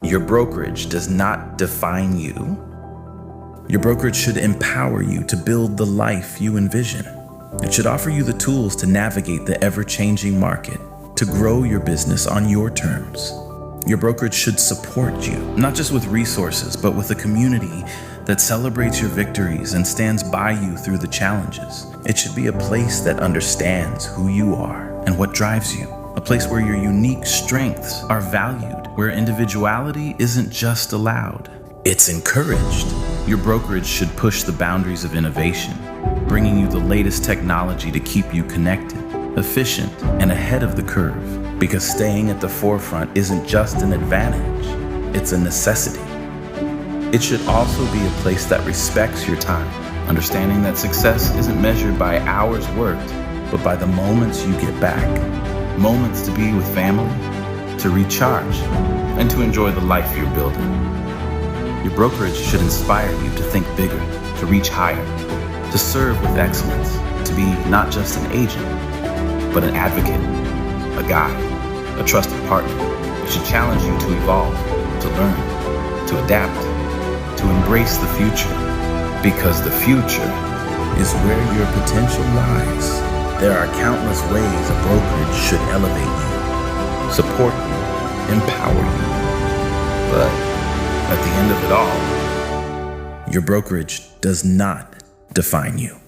Your brokerage does not define you. Your brokerage should empower you to build the life you envision. It should offer you the tools to navigate the ever-changing market, to grow your business on your terms. Your brokerage should support you, not just with resources, but with a community that celebrates your victories and stands by you through the challenges. It should be a place that understands who you are and what drives you, a place where your unique strengths are valued, where individuality isn't just allowed, it's encouraged. Your brokerage should push the boundaries of innovation, bringing you the latest technology to keep you connected, efficient, and ahead of the curve. Because staying at the forefront isn't just an advantage, it's a necessity. It should also be a place that respects your time, understanding that success isn't measured by hours worked, but by the moments you get back. Moments to be with family, to recharge, and to enjoy the life you're building. Your brokerage should inspire you to think bigger, to reach higher, to serve with excellence, to be not just an agent, but an advocate, a guide, a trusted partner. It should challenge you to evolve, to learn, to adapt, to embrace the future, because the future is where your potential lies. There are countless ways a brokerage should elevate you, support you, empower you. But at the end of it all, your brokerage does not define you.